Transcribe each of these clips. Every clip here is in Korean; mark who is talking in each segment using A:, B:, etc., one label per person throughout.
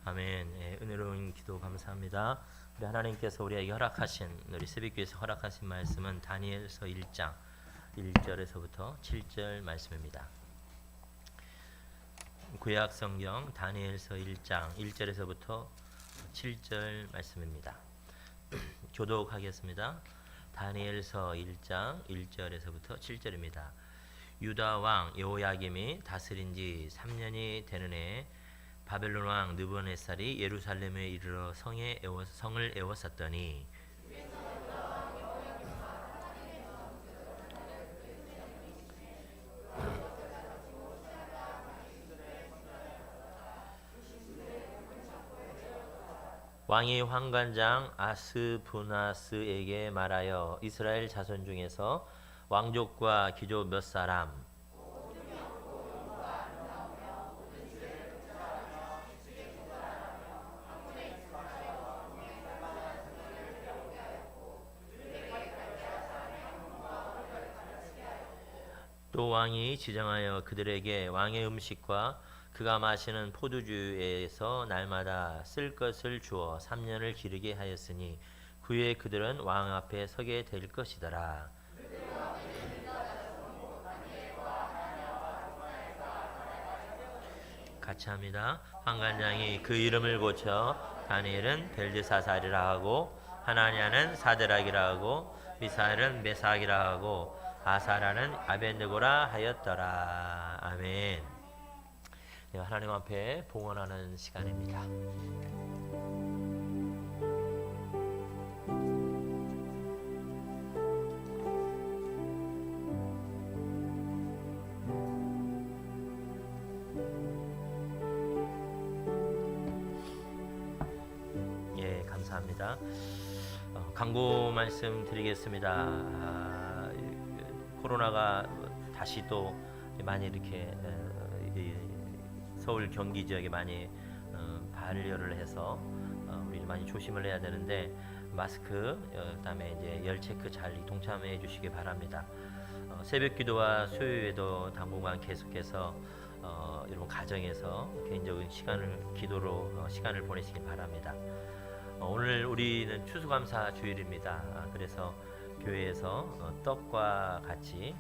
A: 아멘. 예, 은혜로운 기도 감사합니다. 우리 하나님께서 우리에게 허락하신, 우리 새벽교회에서 허락하신 말씀은 다니엘서 1장 1절에서부터 7절 말씀입니다. 구약 성경 다니엘서 1장 1절에서부터 7절 말씀입니다. 교독하겠습니다. 다니엘서 1장 1절에서부터 7절입니다. 유다 왕 여호야김이 다스린 지 3년이 되는 해에 바벨론 왕 느부갓네살이 예루살렘에 이르러 성을 에워쌌더니 왕이 환관장 아스부나스에게 말하여 이스라엘 자손 중에서 왕족과 귀족 몇 사람 또 왕이 지정하여 그들에게 왕의 음식과 그가 마시는 포도주에서 날마다 쓸 것을 주어 3년을 기르게 하였으니 그 후에 그들은 왕 앞에 서게 될 것이더라. 같이 합니다. 환관장이 그 이름을 고쳐 다니엘은 벨드사살이라 하고 하나냐는 사드락이라 하고 미사엘은 메삭이라 하고 아사라는 아벤느고라 하였더라. 아멘. 네, 하나님 앞에 봉헌하는 시간입니다. 예, 감사합니다. 광고 말씀 드리겠습니다. 코로나가 다시 또 많이 이렇게 서울 경기 지역에 많이 발열을 해서 우리 많이 조심을 해야 되는데 마스크 그다음에 이제 열 체크 잘 동참해 주시기 바랍니다. 새벽 기도와 수요일에도 당분간 계속해서 여러분 가정에서 개인적인 시간을 기도로 시간을 보내시기 바랍니다. 오늘 우리는 추수감사 주일입니다. 그래서 교회에서 떡과 같이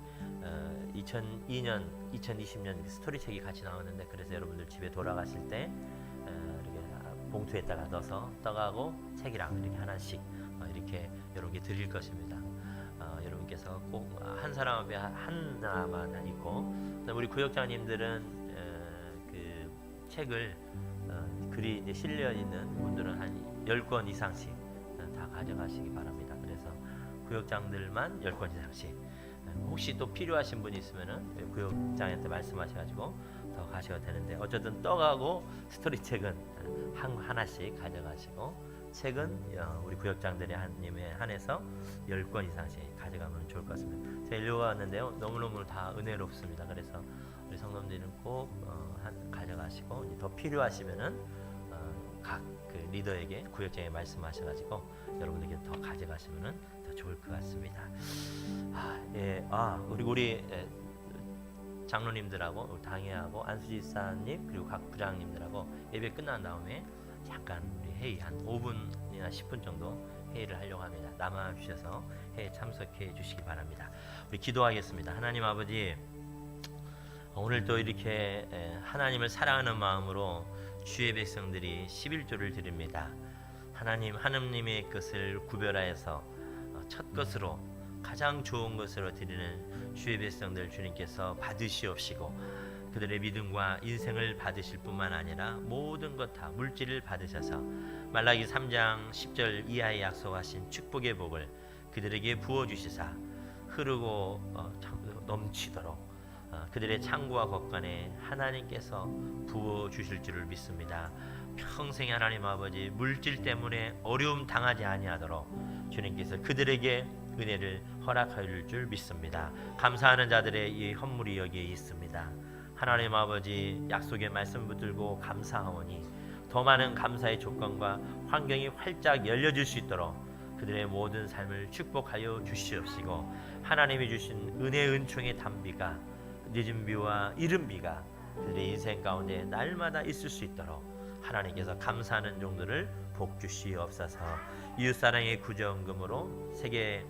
A: 2002년, 2020년 스토리책이 같이 나오는데 그래서 여러분들 집에 돌아가실 때 이렇게 봉투에다가 넣어서 떡하고 책이랑 이렇게 하나씩 이렇게 여러분께 드릴 것입니다. 여러분께서 꼭 한 사람 앞에 하나만 있고 우리 구역장님들은 그 책을 글이 이제 실려 있는 분들은 한 10권 이상씩 다 가져가시기 바랍니다. 그래서 구역장들만 10권 이상씩 혹시 또 필요하신 분이 있으면은 구역장한테 말씀하셔가지고 더 가셔도 되는데 어쨌든 떡하고 스토리책은 하나씩 가져가시고 책은 우리 구역장들의 님에 한해서 10권 이상씩 가져가면 좋을 것 같습니다. 제가 읽어왔는데요 너무너무 다 은혜롭습니다. 그래서 우리 성도님들은 꼭 가져가시고 더 필요하시면은 각 그 리더에게 구역장에 말씀하셔가지고 여러분에게 더 가져가시면은 더 좋을 것 같습니다. 우리 장로님들하고 당회하고 안수지 사님 그리고 각 부장님들하고 예배 끝난 다음에 잠깐 우리 회의 한 5분이나 10분 정도 회의를 하려고 합니다. 남아 주셔서 회의에 참석해 주시기 바랍니다. 우리 기도하겠습니다. 하나님 아버지, 오늘 또 이렇게 하나님을 사랑하는 마음으로 주의 백성들이 11조를 드립니다. 하나님의 것을 구별하여서 첫 것으로 가장 좋은 것으로 드리는 주의 백성들 주님께서 받으시옵시고 그들의 믿음과 인생을 받으실 뿐만 아니라 모든 것 다 물질을 받으셔서 말라기 3장 10절 이하에 약속하신 축복의 복을 그들에게 부어주시사 흐르고 넘치도록 그들의 창고와 곳간에 하나님께서 부어주실 줄을 믿습니다. 평생 하나님 아버지 물질 때문에 어려움 당하지 아니하도록 주님께서 그들에게 은혜를 허락할 줄 믿습니다. 감사하는 자들의 이 헌물이 여기에 있습니다. 하나님 아버지 약속의 말씀 붙들고 감사하오니 더 많은 감사의 조건과 환경이 활짝 열려질 수 있도록 그들의 모든 삶을 축복하여 주시옵시고 하나님이 주신 은혜 은총의 단비가 늦은 비와 이른 비가 그들의 인생 가운데 날마다 있을 수 있도록 하나님께서 감사하는 종들을 복 주시옵소서. 이웃사랑의 구제헌금으로 세계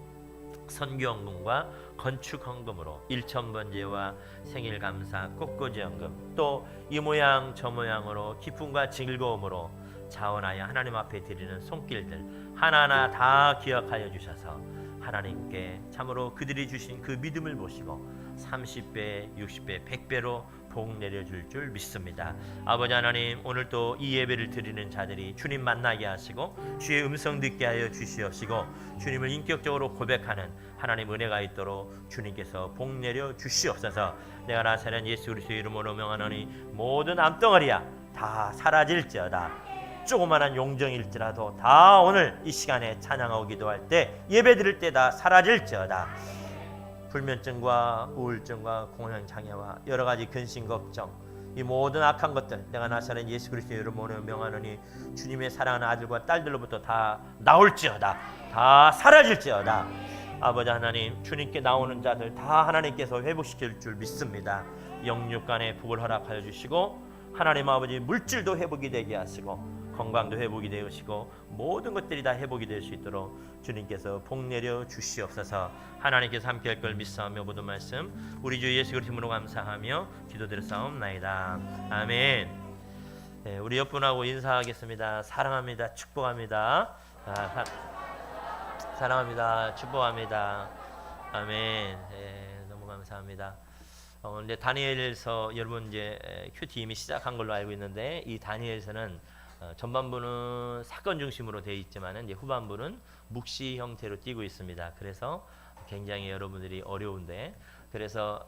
A: 선교헌금과 건축헌금으로 일천번제와 생일감사 꽃꽂이헌금, 또 이 모양 저 모양으로 기쁨과 즐거움으로 자원하여 하나님 앞에 드리는 손길들 하나하나 다 기억하여 주셔서 하나님께 참으로 그들이 주신 그 믿음을 보시고 30배, 60배, 100배로 복 내려줄 줄 믿습니다. 아버지 하나님, 오늘 또 이 예배를 드리는 자들이 주님 만나게 하시고 주의 음성 듣게 하여 주시옵시고 주님을 인격적으로 고백하는 하나님 은혜가 있도록 주님께서 복 내려 주시옵소서. 내가 나사렛 예수 그리스도의 이름으로 명하노니 모든 암덩어리야 다 사라질지어다. 조그만한 용정일지라도 다 오늘 이 시간에 찬양하고 기도할 때 예배 드릴 때 다 사라질지어다. 불면증과 우울증과 공황장애와 여러 가지 근심 걱정, 이 모든 악한 것들 내가 나사렛 예수 그리스도의 이름으로 명하노니 주님의 사랑하는 아들과 딸들로부터 다 나올지어다. 다 사라질지어다. 아버지 하나님, 주님께 나오는 자들 다 하나님께서 회복시킬 줄 믿습니다. 영육간의 복을 허락하여 주시고 하나님 아버지 물질도 회복이 되게 하시고 건강도 회복이 되시고 모든 것들이 다 회복이 될 수 있도록 주님께서 복 내려 주시옵소서. 하나님께서 함께 할 걸 믿사오며 모든 말씀 우리 주 예수 그리스도 이름으로 감사하며 기도드렸사옵나이다. 아멘. 네, 우리 옆분하고 인사하겠습니다. 사랑합니다. 축복합니다. 사랑합니다. 축복합니다. 아멘. 네, 너무 감사합니다. 근데 다니엘서 여러분 이제 큐티 이미 시작한 걸로 알고 있는데 이 다니엘서는 전반부는 사건 중심으로 되어 있지만은 이제 후반부는 묵시 형태로 띄고 있습니다. 그래서 굉장히 여러분들이 어려운데 그래서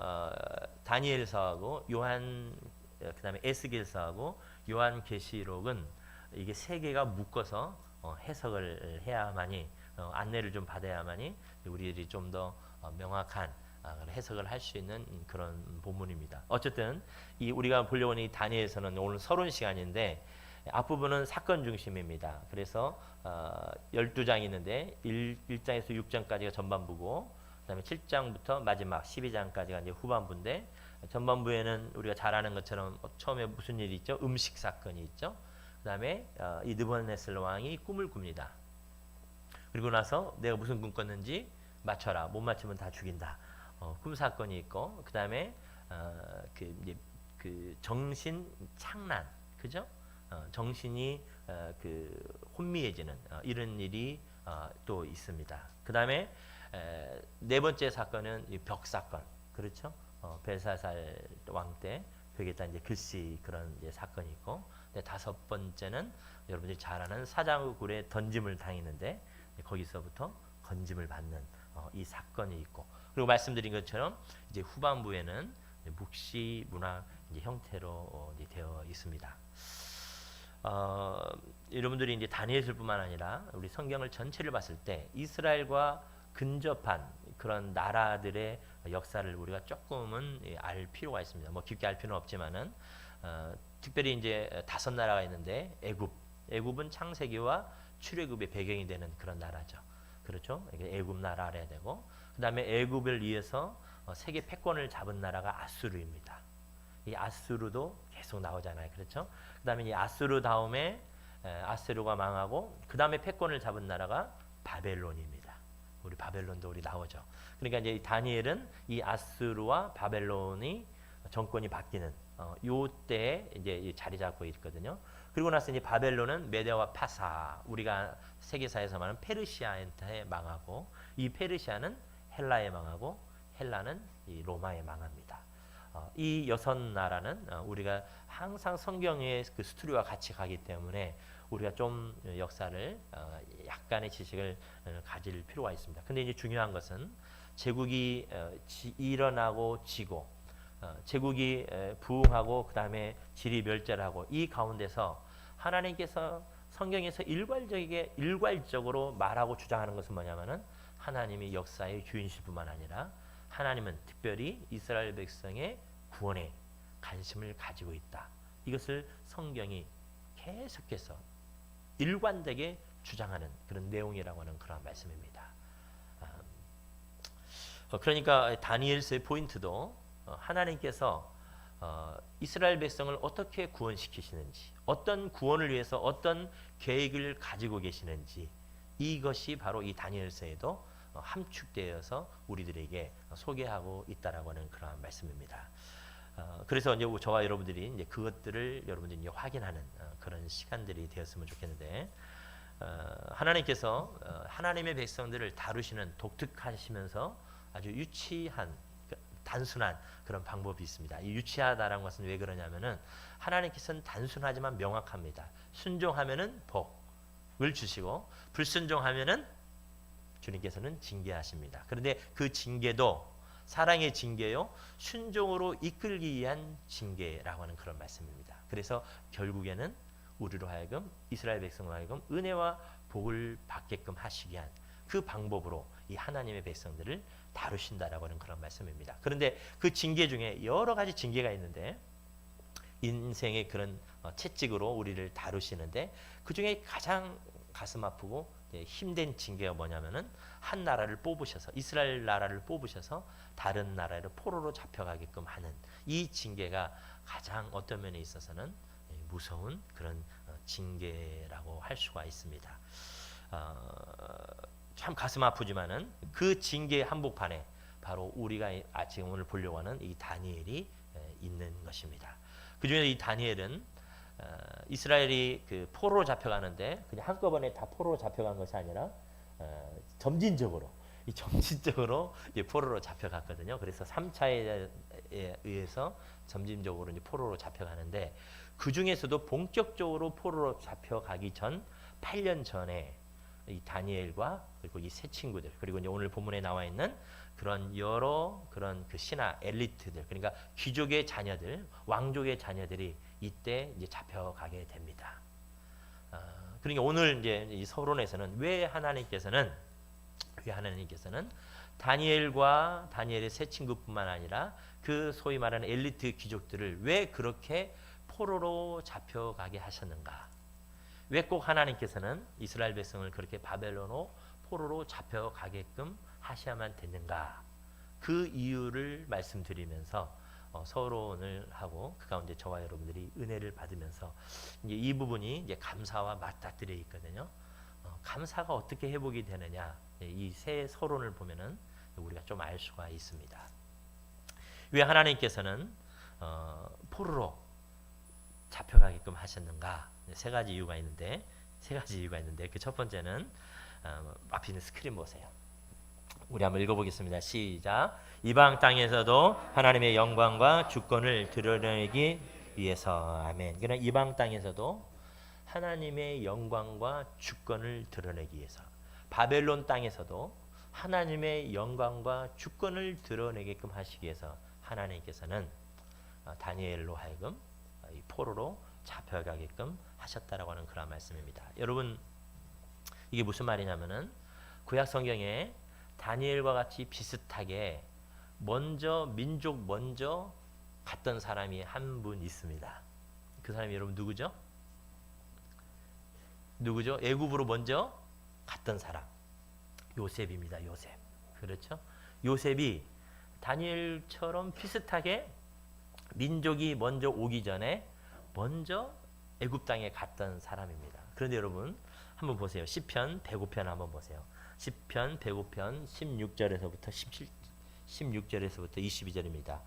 A: 다니엘서하고 요한 그다음에 에스겔서하고 요한계시록은 이게 세 개가 묶어서 해석을 해야만이 안내를 좀 받아야만이 우리들이 좀 더 명확한 해석을 할 수 있는 그런 본문입니다. 어쨌든 이 우리가 보려고 하는 이 다니엘서는 오늘 서론 시간인데 앞부분은 사건 중심입니다. 그래서 12장이 있는데 1장에서 6장까지가 전반부고 그다음에 7장부터 마지막 12장까지가 이제 후반부인데 전반부에는 우리가 잘 아는 것처럼 처음에 무슨 일이 있죠? 음식 사건이 있죠. 그다음에 이 느부갓네살 왕이 꿈을 꿉니다. 그리고 나서 내가 무슨 꿈 꿨는지 맞춰라. 못 맞추면 다 죽인다. 꿈 사건이 있고 그다음에 그 정신 착란, 그죠? 정신이 혼미해지는 이런 일이 또 있습니다. 그다음에 네 번째 사건은 이 벽 사건, 그렇죠? 벨사살 왕 때 벽에다 이제 글씨 그런 이제 사건이 있고, 다섯 번째는 여러분들이 잘 아는 사자굴에 던짐을 당했는데 거기서부터 건짐을 받는 이 사건이 있고, 그리고 말씀드린 것처럼 이제 후반부에는 묵시 문학 이제 형태로 이제 되어 있습니다. 여러분들이 이제 다니엘서뿐만 아니라 우리 성경을 전체를 봤을 때 이스라엘과 근접한 그런 나라들의 역사를 우리가 조금은 알 필요가 있습니다. 뭐 깊게 알 필요는 없지만은 특별히 이제 5 나라가 있는데 애굽은 창세기와 출애굽의 배경이 되는 그런 나라죠. 그렇죠? 애굽 나라라 해야 되고, 그다음에 애굽을 위해서 세계 패권을 잡은 나라가 아수르입니다. 이 아수르도 계속 나오잖아요. 그렇죠? 그다음에 이 아수르 다음에 아수르가 망하고 그다음에 패권을 잡은 나라가 바벨론입니다. 우리 바벨론도 우리 나오죠. 그러니까 이제 다니엘은 이 아수르와 바벨론이 정권이 바뀌는 요때 이제 자리 잡고 있거든요. 그리고 나서 이제 바벨론은 메데와 파사, 우리가 세계사에서 말하는 페르시아한테 망하고, 이 페르시아는 헬라에 망하고, 헬라는 이 로마에 망합니다. 이 6 나라는 우리가 항상 성경의 그 스토리와 같이 가기 때문에 우리가 좀 역사를 약간의 지식을 가질 필요가 있습니다. 근데 이제 중요한 것은 제국이 일어나고 지고, 제국이 부흥하고 그 다음에 질이 멸절하고, 이 가운데서 하나님께서 성경에서 일괄적으로 말하고 주장하는 것은 뭐냐면은 하나님이 역사의 주인이실 뿐만 아니라 하나님은 특별히 이스라엘 백성의 구원에 관심을 가지고 있다. 이것을 성경이 계속해서 일관되게 주장하는 그런 내용이라고 하는 그런 말씀입니다. 그러니까 다니엘서의 포인트도 하나님께서 이스라엘 백성을 어떻게 구원시키시는지, 어떤 구원을 위해서 어떤 계획을 가지고 계시는지, 이것이 바로 이 다니엘서에도 함축되어서 우리들에게 소개하고 있다라고 하는 그런 말씀입니다. 그래서 이제 저와 여러분들이 이제 그것들을 여러분들이 이제 확인하는 그런 시간들이 되었으면 좋겠는데, 하나님께서 하나님의 백성들을 다루시는 독특하시면서 아주 유치한, 단순한 그런 방법이 있습니다. 이 유치하다라는 것은 왜 그러냐면은 하나님께서는 단순하지만 명확합니다. 순종하면은 복을 주시고 불순종하면은 주님께서는 징계하십니다. 그런데 그 징계도 사랑의 징계요, 순종으로 이끌기 위한 징계라고 하는 그런 말씀입니다. 그래서 결국에는 우리로 하여금, 이스라엘 백성으로 하여금 은혜와 복을 받게끔 하시기 위한 그 방법으로 이 하나님의 백성들을 다루신다라고 하는 그런 말씀입니다. 그런데 그 징계 중에 여러 가지 징계가 있는데, 인생의 그런 채찍으로 우리를 다루시는데, 그 중에 가장 가슴 아프고 힘든 징계가 뭐냐면은 한 나라를 뽑으셔서, 이스라엘 나라를 뽑으셔서 다른 나라로 포로로 잡혀가게끔 하는 이 징계가 가장 어떤 면에 있어서는 무서운 그런 징계라고 할 수가 있습니다. 참 가슴 아프지만은 그 징계 한복판에 바로 우리가 지금 오늘 보려고 하는 이 다니엘이 있는 것입니다. 그 중에 이 다니엘은 이스라엘이 그 포로로 잡혀가는데 그냥 한꺼번에 다 포로로 잡혀간 것이 아니라 점진적으로 이제 포로로 잡혀갔거든요. 그래서 3차에 의해서 점진적으로 이제 포로로 잡혀가는데, 그 중에서도 본격적으로 포로로 잡혀가기 전 8년 전에 이 다니엘과 그리고 이 세 친구들, 그리고 이제 오늘 본문에 나와 있는 그런 여러 그런 그 신하 엘리트들, 그러니까 귀족의 자녀들, 왕족의 자녀들이 이때 이제 잡혀가게 됩니다. 그러니까 오늘 이제 이 서론에서는 왜 하나님께서는 다니엘과 다니엘의 세 친구뿐만 아니라 그 소위 말하는 엘리트 귀족들을 왜 그렇게 포로로 잡혀가게 하셨는가? 왜 꼭 하나님께서는 이스라엘 백성을 그렇게 바벨론으로 포로로 잡혀가게끔 하셔야만 됐는가? 그 이유를 말씀드리면서 서론을 하고 그 가운데 저와 여러분들이 은혜를 받으면서 이제 이 부분이 이제 감사와 맞닥뜨려 있거든요. 감사가 어떻게 회복이 되느냐? 이 세 서론을 보면은 우리가 좀 알 수가 있습니다. 왜 하나님께서는 포로로 잡혀가게끔 하셨는가? 세 가지 이유가 있는데 그 첫 번째는 앞에 있는 스크린 보세요. 우리 한번 읽어보겠습니다. 시작. 이방 땅에서도 하나님의 영광과 주권을 드러내기 위해서. 아멘. 그러나 이방 땅에서도 하나님의 영광과 주권을 드러내기 위해서, 바벨론 땅에서도 하나님의 영광과 주권을 드러내게끔 하시기 위해서 하나님께서는 다니엘로 하여금 이 포로로 잡혀가게끔 하셨다라고 하는 그런 말씀입니다. 여러분, 이게 무슨 말이냐면은 구약 성경에 다니엘과 같이 비슷하게 민족 먼저 갔던 사람이 한 분 있습니다. 그 사람이 여러분 누구죠? 애굽으로 먼저 갔던 사람. 요셉입니다. 요셉. 그렇죠? 요셉이 다니엘처럼 비슷하게 민족이 먼저 오기 전에 먼저 애굽 땅에 갔던 사람입니다. 그런데 여러분 한번 보세요. 시편 105편 한번 보세요. 시편 105편 16절에서부터 22절입니다.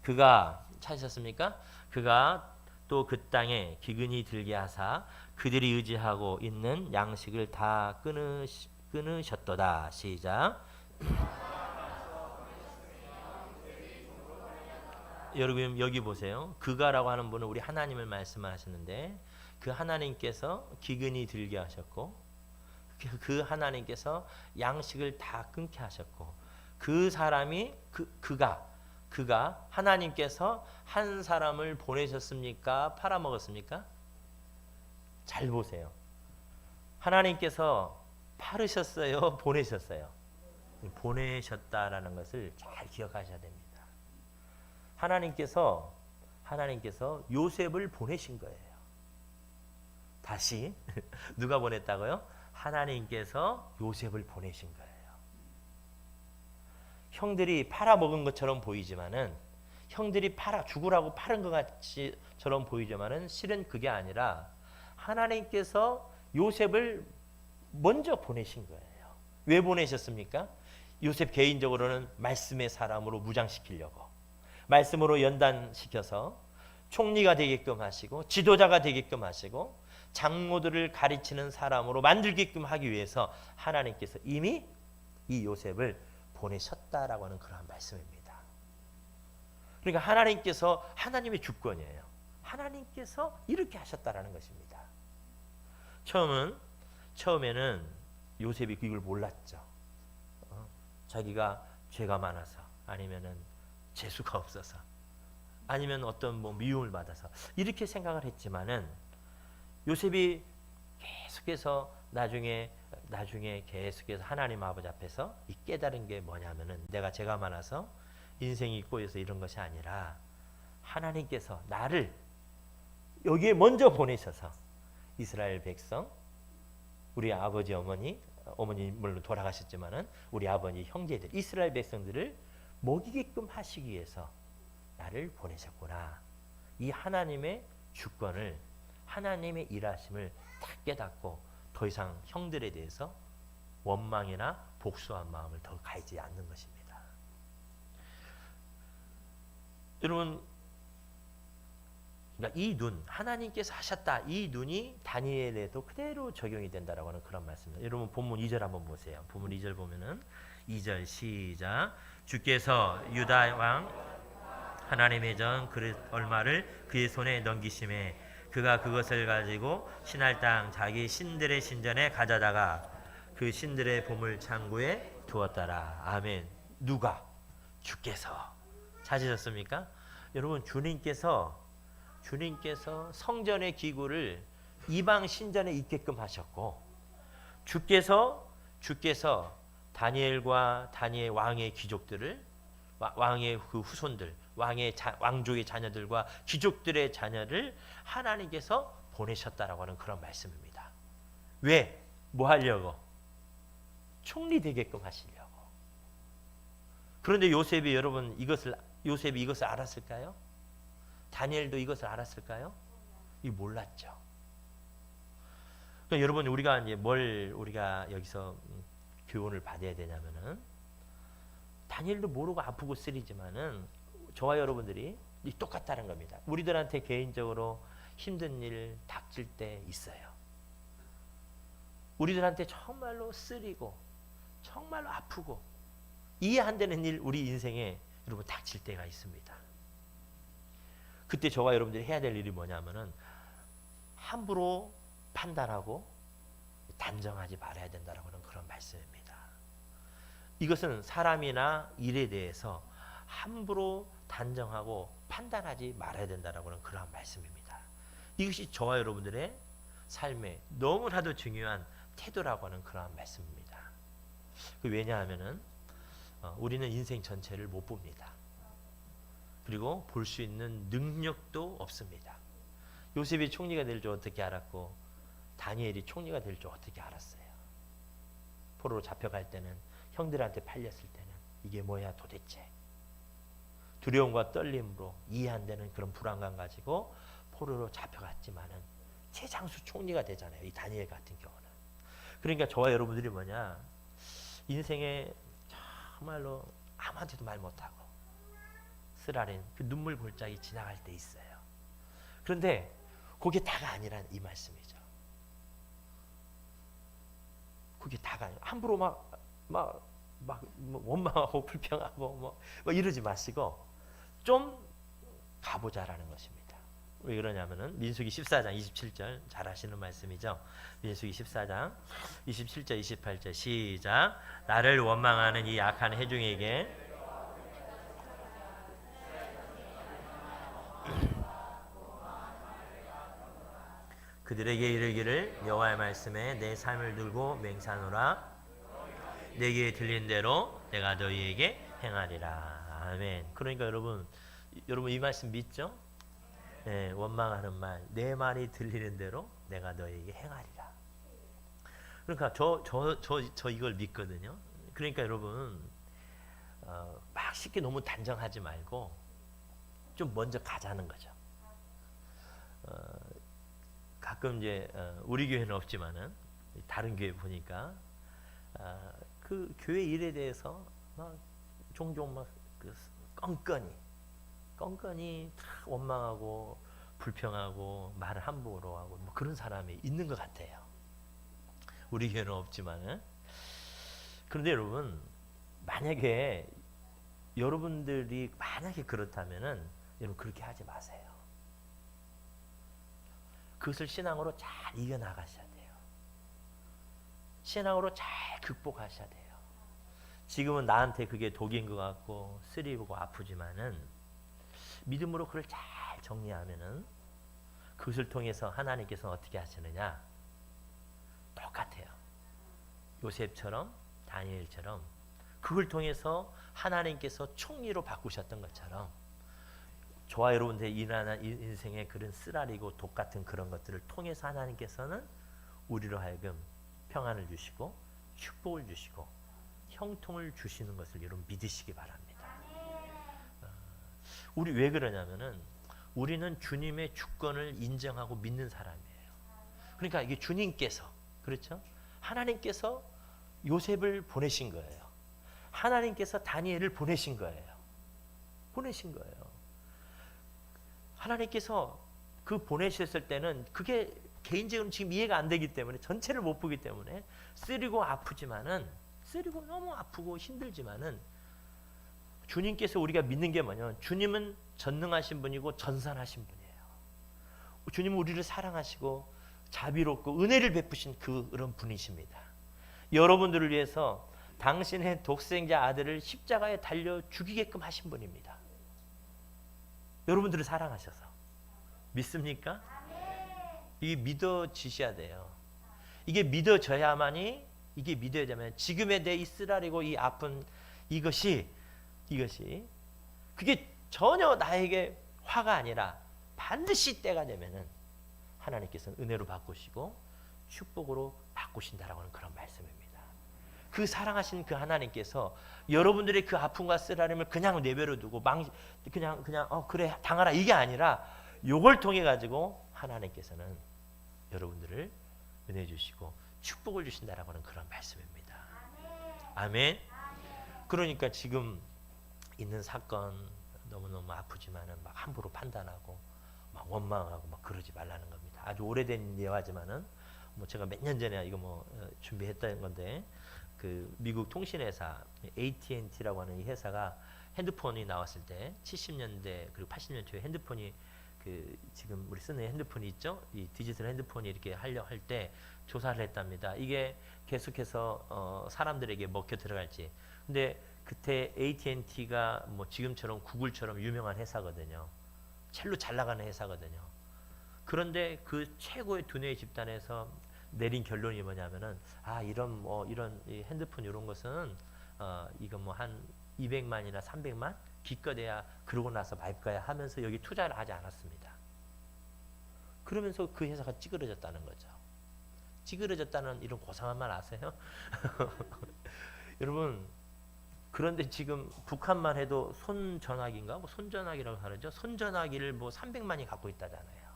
A: 그가 찾으셨습니까? 그가 또 그 땅에 기근이 들게 하사 그들이 의지하고 있는 양식을 다 끊으셨도다. 시작. 여러분 여기 보세요. 그가라고 하는 분은 우리 하나님을 말씀하셨는데, 그 하나님께서 기근이 들게 하셨고, 그 하나님께서 양식을 다 끊게 하셨고, 그 사람이 그가 하나님께서 한 사람을 보내셨습니까? 팔아먹었습니까? 잘 보세요. 하나님께서 팔으셨어요? 보내셨어요? 보내셨다라는 것을 잘 기억하셔야 됩니다. 하나님께서 요셉을 보내신 거예요. 다시 누가 보냈다고요? 하나님께서 요셉을 보내신 거예요. 형들이 팔아먹은 것처럼 보이지만은 형들이 죽으라고 팔은 것 같이처럼 보이지만은 실은 그게 아니라 하나님께서 요셉을 먼저 보내신 거예요. 왜 보내셨습니까? 요셉 개인적으로는 말씀의 사람으로 무장시키려고, 말씀으로 연단시켜서 총리가 되게끔 하시고 지도자가 되게끔 하시고 장모들을 가르치는 사람으로 만들게끔 하기 위해서 하나님께서 이미 이 요셉을 보내셨다라고 하는 그러한 말씀입니다. 그러니까 하나님께서, 하나님의 주권이에요. 하나님께서 이렇게 하셨다라는 것입니다. 처음에는 요셉이 이걸 몰랐죠. 자기가 죄가 많아서, 아니면은 재수가 없어서, 아니면 어떤 미움을 받아서 이렇게 생각을 했지만은 요셉이 계속해서 나중에 계속해서 하나님 아버지 앞에서 이 깨달은 게 뭐냐면은, 내가 죄가 많아서 인생이 꼬여서 이런 것이 아니라 하나님께서 나를 여기에 먼저 보내셔서 이스라엘 백성, 우리 아버지 어머니 물론 돌아가셨지만은 우리 아버지 형제들, 이스라엘 백성들을 먹이게끔 하시기 위해서 나를 보내셨구나. 이 하나님의 주권을, 하나님의 일하심을 딱 깨닫고 더 이상 형들에 대해서 원망이나 복수한 마음을 더 가지지 않는 것입니다. 여러분, 그러니까 이 눈, 하나님께서 하셨다, 이 눈이 다니엘에도 그대로 적용이 된다라고 하는 그런 말씀입니다. 여러분 본문 2절 한번 보세요. 본문 2절 보면은 2절 시작. 주께서 유다 왕 하나님의 전 그릇 얼마를 그의 손에 넘기심에 그가 그것을 가지고 신할 땅 자기 신들의 신전에 가져다가 그 신들의 보물 창고에 두었더라. 아멘. 누가? 주께서. 찾으셨습니까? 여러분, 주님께서 성전의 기구를 이방 신전에 있게끔 하셨고, 주께서 다니엘과 다니엘 왕의 귀족들을, 왕의 그 후손들, 왕족의 자녀들과 귀족들의 자녀를 하나님께서 보내셨다라고 하는 그런 말씀입니다. 왜? 뭐 하려고? 총리 되게끔 하시려고. 그런데 요셉이 이것을 알았을까요? 다니엘도 이것을 알았을까요? 이 몰랐죠. 그러니까 여러분, 우리가 이제 우리가 여기서 교훈을 받아야 되냐면은, 다니엘도 모르고 아프고 쓰리지만은 저와 여러분들이 똑같다는 겁니다. 우리들한테 개인적으로 힘든 일 닥칠 때 있어요. 우리들한테 정말로 쓰리고 정말로 아프고 이해 안 되는 일, 우리 인생에 여러분 닥칠 때가 있습니다. 그때 저와 여러분들이 해야 될 일이 뭐냐면은, 함부로 판단하고 단정하지 말아야 된다라고 하는 그런 말씀입니다. 이것은 사람이나 일에 대해서 함부로 단정하고 판단하지 말아야 된다라고 하는 그런 말씀입니다. 이것이 저와 여러분들의 삶에 너무나도 중요한 태도라고 하는 그런 말씀입니다. 왜냐하면은 우리는 인생 전체를 못 봅니다. 그리고 볼 수 있는 능력도 없습니다. 요셉이 총리가 될 줄 어떻게 알았고, 다니엘이 총리가 될 줄 어떻게 알았어요? 포로로 잡혀갈 때는, 형들한테 팔렸을 때는 이게 뭐야 도대체? 두려움과 떨림으로 이해 안 되는 그런 불안감 가지고 포로로 잡혀갔지만은 최장수 총리가 되잖아요. 이 다니엘 같은 경우는. 그러니까 저와 여러분들이 뭐냐, 인생에 정말로 아무한테도 말 못하고 쓰라린 그 눈물 골짜기 지나갈 때 있어요. 그런데 그게 다가 아니란 이 말씀이죠. 그게 다가 아니라 함부로 막 원망하고 불평하고 뭐 이러지 마시고 좀 가보자라는 것입니다. 왜 그러냐면은 민수기 14장 27절 잘 아시는 말씀이죠. 민수기 14장 27절 28절 시작. 나를 원망하는 이 악한 회중에게 그들에게 이르기를 여호와의 말씀에 내 삶을 들고 맹세하노라. 내게 들린 대로 내가 너희에게 행하리라. 아멘. 그러니까 여러분 이 말씀 믿죠? 네, 원망하는 말, 내 말이 들리는 대로 내가 너희에게 행하리라. 그러니까 저 이걸 믿거든요. 그러니까 여러분 막 쉽게 너무 단정하지 말고 좀 먼저 가자는 거죠. 가끔 이제 우리 교회는 없지만은 다른 교회 보니까 그 교회 일에 대해서 막 종종 막그 껌껌이 원망하고 불평하고 말을 함부로 하고 뭐 그런 사람이 있는 것 같아요. 우리 교회는 없지만은. 그런데 여러분, 만약에 여러분들이 만약에 그렇다면은 여러분 그렇게 하지 마세요. 그것을 신앙으로 잘 이겨나가셔야 돼요. 신앙으로 잘 극복하셔야 돼요. 지금은 나한테 그게 독인 것 같고 쓰리고 아프지만은 믿음으로 그걸 잘 정리하면은 그것을 통해서 하나님께서 어떻게 하시느냐? 똑같아요. 요셉처럼 다니엘처럼 그걸 통해서 하나님께서 총리로 바꾸셨던 것처럼 저와 여러분들의 일어나는 인생의 그런 쓰라리고 독 같은 그런 것들을 통해서 하나님께서는 우리로 하여금 평안을 주시고 축복을 주시고 형통을 주시는 것을 여러분 믿으시기 바랍니다. 우리 왜 그러냐면은 우리는 주님의 주권을 인정하고 믿는 사람이에요. 그러니까 이게 주님께서, 그렇죠? 하나님께서 요셉을 보내신 거예요. 하나님께서 다니엘을 보내신 거예요. 보내신 거예요. 하나님께서 그 보내셨을 때는 그게 개인적으로 지금 이해가 안 되기 때문에, 전체를 못 보기 때문에 쓰리고 아프지만은, 쓰리고 너무 아프고 힘들지만은 주님께서 우리가 믿는 게 뭐냐면 주님은 전능하신 분이고 전산하신 분이에요. 주님은 우리를 사랑하시고 자비롭고 은혜를 베푸신 그런 분이십니다. 여러분들을 위해서 당신의 독생자 아들을 십자가에 달려 죽이게끔 하신 분입니다. 여러분들을 사랑하셔서. 믿습니까? 이게 믿어지셔야 돼요. 이게 믿어져야만이, 이게 믿어야만 지금의 내 이 쓰라리고 이 아픈 이것이 그게 전혀 나에게 화가 아니라 반드시 때가 되면은 하나님께서는 은혜로 바꾸시고 축복으로 바꾸신다라고 하는 그런 말씀입니다. 그 사랑하신 그 하나님께서 여러분들의 그 아픔과 쓰라림을 그냥 내버려 두고 그냥 그래 당하라 이게 아니라 요걸 통해 가지고 하나님께서는 여러분들을 은혜 주시고 축복을 주신다라고 하는 그런 말씀입니다. 아멘. 그러니까 지금 있는 사건 너무너무 아프지만은 막 함부로 판단하고 막 원망하고 막 그러지 말라는 겁니다. 아주 오래된 예화지만은 뭐 제가 몇 년 전에 이거 준비했던 건데, 그 미국 통신회사 AT&T라고 하는 이 회사가 핸드폰이 나왔을 때 70년대 그리고 80년 초에 핸드폰이 그 지금 우리 쓰는 핸드폰이 있죠? 이 디지털 핸드폰이 이렇게 하려 할 때 조사를 했답니다. 이게 계속해서 사람들에게 먹혀 들어갈지. 근데 그때 AT&T가 뭐 지금처럼 구글처럼 유명한 회사거든요. 첼로 잘 나가는 회사거든요. 그런데 그 최고의 두뇌의 집단에서 내린 결론이 뭐냐면은 이런 이 핸드폰 이런 것은 이거 뭐 한 200만이나 300만 기껏해야 그러고 나서 말 거야 하면서 여기 투자를 하지 않았습니다. 그러면서 그 회사가 찌그러졌다는 거죠. 찌그러졌다는 이런 고상한 말 아세요? 여러분, 그런데 지금 북한만 해도 손전화기인가? 손전화기라고 하죠. 손전화기를 뭐 300만이 갖고 있다잖아요.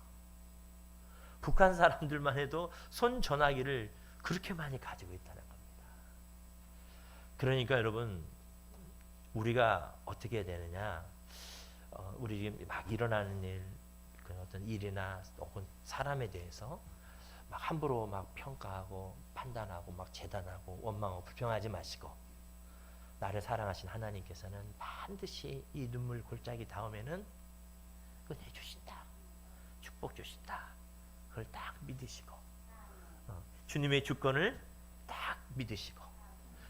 A: 북한 사람들만 해도 손전화기를 그렇게 많이 가지고 있다는 겁니다. 그러니까 여러분, 우리가 어떻게 해야 되느냐? 우리 지금 막 일어나는 일, 그 어떤 일이나 혹은 사람에 대해서 막 함부로 막 평가하고 판단하고 막 재단하고 원망하고 불평하지 마시고, 나를 사랑하신 하나님께서는 반드시 이 눈물 골짜기 닿으면은 은혜 주신다, 축복 주신다. 그걸 딱 믿으시고, 주님의 주권을 딱 믿으시고,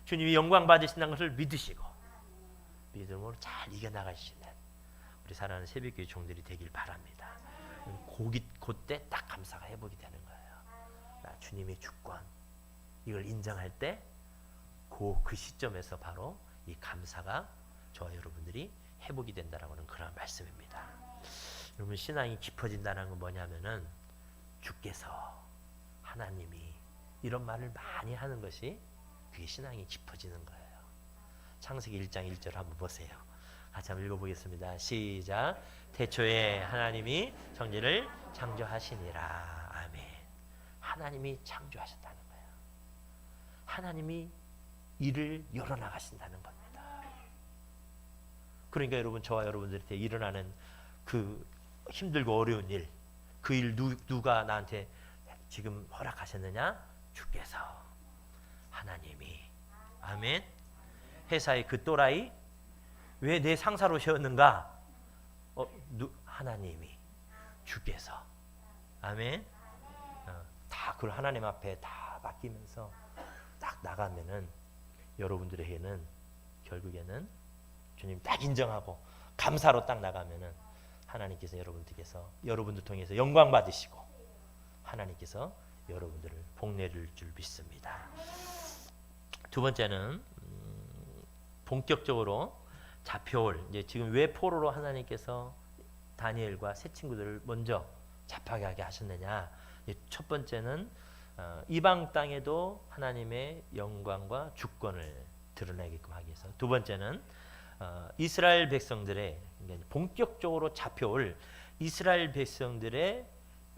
A: 주님이 영광 받으신다는 것을 믿으시고, 믿음으로 잘 이겨나가시는 우리 사랑하는 새벽교회 종들이 되길 바랍니다. 그때 딱 감사가 회복이 되는 거예요. 주님의 주권, 이걸 인정할 때 그 시점에서 바로 이 감사가 저와 여러분들이 회복이 된다라고 하는 그런 말씀입니다. 여러분, 신앙이 깊어진다는 건 뭐냐면은 주께서, 하나님이 이런 말을 많이 하는 것이 그게 신앙이 깊어지는 거예요. 창세기 1장 1절 한번 보세요. 같이 한번 읽어보겠습니다. 시작. 태초에 하나님이 천지를 창조하시니라. 아멘. 하나님이 창조하셨다는 거예요. 하나님이 일을 열어나가신다는 겁니다. 그러니까 여러분, 저와 여러분들한테 일어나는 그 힘들고 어려운 일, 그 일 누가 나한테 지금 허락하셨느냐? 주께서, 하나님이. 아멘. 회사의 그 또라이 왜 내 상사로 세웠는가? 하나님이, 주께서. 아멘. 다 그걸 하나님 앞에 다 맡기면서 딱 나가면은 여러분들에게는 결국에는 주님 딱 인정하고 감사로 딱 나가면은 하나님께서 여러분들 통해서 영광 받으시고 하나님께서 여러분들을 복내릴 줄 믿습니다. 두 번째는 본격적으로 잡혀올, 이제 지금 왜 포로로 하나님께서 다니엘과 세 친구들을 먼저 잡혀가게 하게 하셨느냐? 첫 번째는 이방 땅에도 하나님의 영광과 주권을 드러내게끔 하기 위해서. 두 번째는 이스라엘 백성들의, 본격적으로 잡혀올 이스라엘 백성들의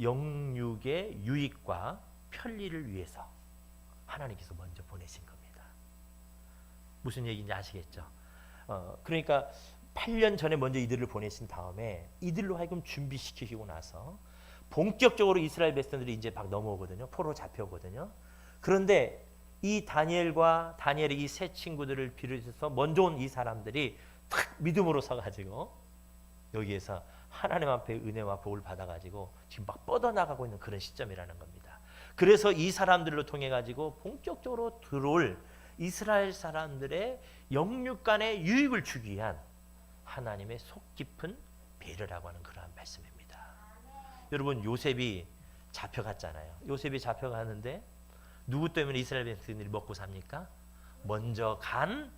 A: 영육의 유익과 편리를 위해서 하나님께서 먼저 보내신 겁니다. 무슨 얘기인지 아시겠죠? 그러니까 8년 전에 먼저 이들을 보내신 다음에 이들로 하여금 준비시키시고 나서 본격적으로 이스라엘 백성들이 이제 막 넘어오거든요. 포로 잡혀오거든요. 그런데 이 다니엘의 이 세 친구들을 비롯해서 먼저 온 이 사람들이 탁 믿음으로 서가지고 여기에서 하나님 앞에 은혜와 복을 받아가지고 지금 막 뻗어나가고 있는 그런 시점이라는 겁니다. 그래서 이 사람들로 통해 가지고 본격적으로 들어올 이스라엘 사람들의 영육 간의 유익을 주기 위한 하나님의 속 깊은 배려라고 하는 그러한 말씀입니다. 여러분, 요셉이 잡혀갔잖아요. 요셉이 잡혀가는데 누구 때문에 이스라엘 백성들이 먹고 삽니까? 먼저 간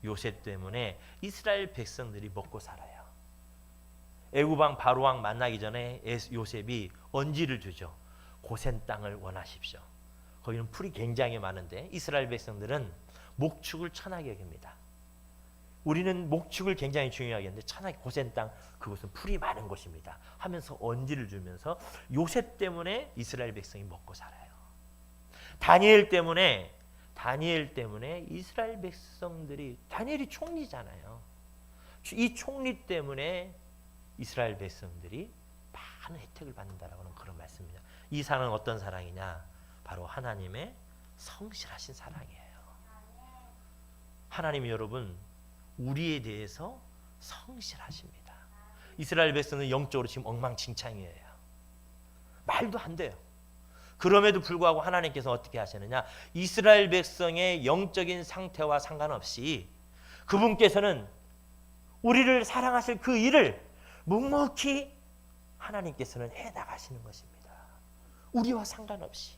A: 요셉 때문에 이스라엘 백성들이 먹고 살아요. 애굽왕 바로왕 만나기 전에 요셉이 언지를 주죠. 고센 땅을 원하십시오. 거기는 풀이 굉장히 많은데 이스라엘 백성들은 목축을 천하게 여깁니다. 우리는 목축을 굉장히 중요하게 하는데 천하게 고센 땅, 그곳은 풀이 많은 곳입니다 하면서 언지를 주면서 요셉 때문에 이스라엘 백성이 먹고 살아요. 다니엘 때문에 이스라엘 백성들이, 다니엘이 총리잖아요. 이 총리 때문에 이스라엘 백성들이 많은 혜택을 받는다라고 하는 그런 말씀입니다. 이 사랑은 어떤 사랑이냐? 바로 하나님의 성실하신 사랑이에요. 하나님이 여러분 우리에 대해서 성실하십니다. 이스라엘 백성은 영적으로 지금 엉망진창이에요. 말도 안 돼요. 그럼에도 불구하고 하나님께서 어떻게 하시느냐? 이스라엘 백성의 영적인 상태와 상관없이 그분께서는 우리를 사랑하실 그 일을 묵묵히 하나님께서는 해나가시는 것입니다. 우리와 상관없이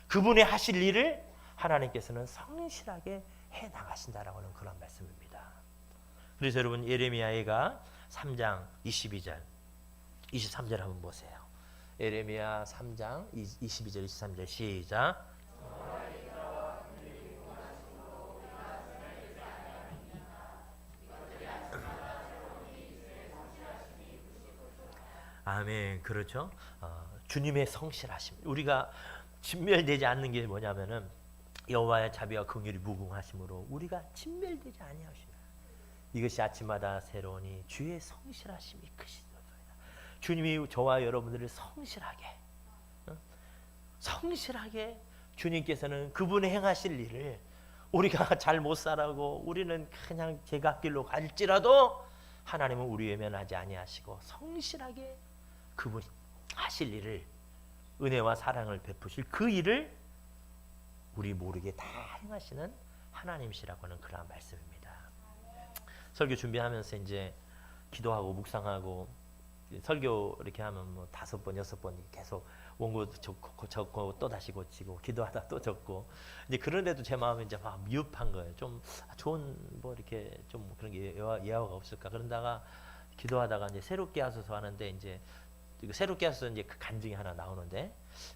A: 그분의 하실 일을 하나님께서는 성실하게 해나가신다라고 하는 그런 말씀입니다. 그래서 여러분, 예레미야가 3장 22절 23절 한번 보세요. 예레미야 3장 22절 23절 시작. 아멘. 그렇죠. 주님의 성실하심. 우리가 진멸되지 않는 게 뭐냐면은 여호와의 자비와 긍휼이 무궁하심으로 우리가 진멸되지 아니하시나. 이것이 아침마다 새로우니 주의 성실하심이 크시도다. 주님이 저와 여러분들을 성실하게 주님께서는 그분의 행하실 일을 우리가 잘 못 살아고 우리는 그냥 제갓길로 갈지라도 하나님은 우리 외면하지 아니하시고 성실하게 그분이 하실 일을, 은혜와 사랑을 베푸실 그 일을 우리 모르게 다 행하시는 하나님이시라고 하는 그런 말씀입니다. 설교 준비하면서 이제 기도하고 묵상하고 설교 이렇게 하면 뭐 5번 6번 계속 원고 적고 또 다시 고치고 기도하다 또 적고 이제 그런데도 제 마음이 이제 막 미흡한 거예요. 좀 좋은 뭐 이렇게 좀 그런 게 예화가 없을까. 그런다가 기도하다가 이제 새롭게 하소서 하는데 이제 새롭게 하소서 이제 그 간증이 하나 나오는데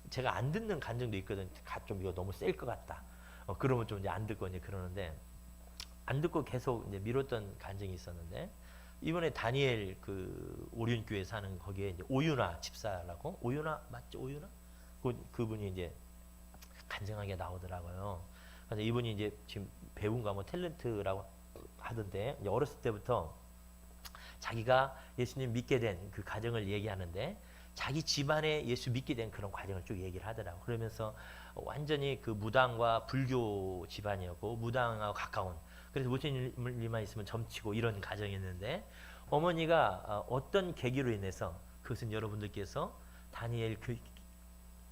A: 제가 안 듣는 간증도 있거든. 좀 이거 너무 셀 것 같다. 그러면 좀 이제 안 듣고 이제 그러는데 안 듣고 계속 이제 미뤘던 간증이 있었는데 이번에 다니엘 그 오륜교회 사는 거기에 이제 오윤아 집사라고 오윤아 맞죠 오윤아 그분이 이제 간증하게 나오더라고요. 그래서 이분이 이제 지금 배운가 뭐 탤런트라고 하던데 이제 어렸을 때부터 자기가 예수님 믿게 된 그 과정을 얘기하는데 자기 집안에 예수 믿게 된 그런 과정을 쭉 얘기를 하더라고. 그러면서 완전히 그 무당과 불교 집안이었고 무당하고 가까운 그래서 무슨 일만 있으면 점치고 이런 가정이었는데 어머니가 어떤 계기로 인해서 그것은 여러분들께서 다니엘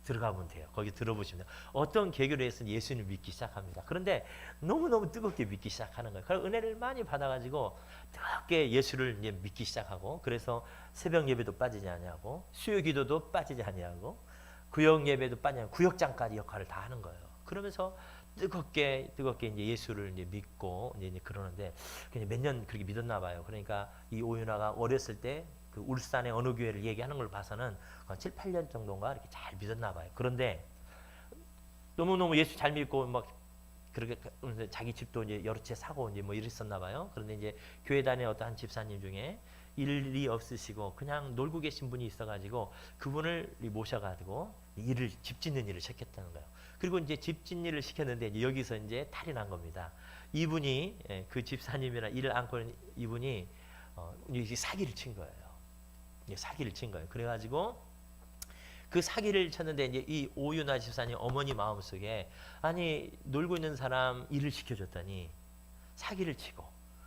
A: 들어가 보면 돼요. 거기 들어보시면 어떤 계기로 해서 예수님을 믿기 시작합니다. 그런데 너무너무 뜨겁게 믿기 시작하는 거예요. 그래서 은혜를 많이 받아가지고 뜨겁게 예수를 이제 믿기 시작하고 그래서 새벽 예배도 빠지지 아니하고 수요 기도도 빠지지 아니하고 구역 예배도 빠지지 아니하고 구역장까지 역할을 다 하는 거예요. 그러면서 뜨겁게 이제 예수를 이제 믿고 이제 그러는데 몇 년 그렇게 믿었나 봐요. 그러니까 이 오윤아가 어렸을 때 그 울산의 어느 교회를 얘기하는 걸 봐서는 7, 8년 정도인가 이렇게 잘 믿었나 봐요. 그런데 너무너무 예수 잘 믿고 막 그렇게 자기 집도 이제 여러 채 사고 이제 뭐 이랬었나 봐요. 그런데 이제 교회 다니는 어떤 한 집사님 중에 일이 없으시고 그냥 놀고 계신 분이 있어가지고 그분을 모셔가지고 집 짓는 일을 시켰다는 거예요. 그리고 이제 집 짓는 일을 시켰는데 이제 여기서 이제 탈이 난 겁니다. 이분이 그 집사님이랑 일을 안고 있는 이분이 사기를 친 거예요. 사기를 친 거예요. 그래가지고 그 사기를 쳤는데 이제 이 오윤아 집사님 어머니 마음속에 아니 놀고 있는 사람 일을 시켜줬더니 사기를 치고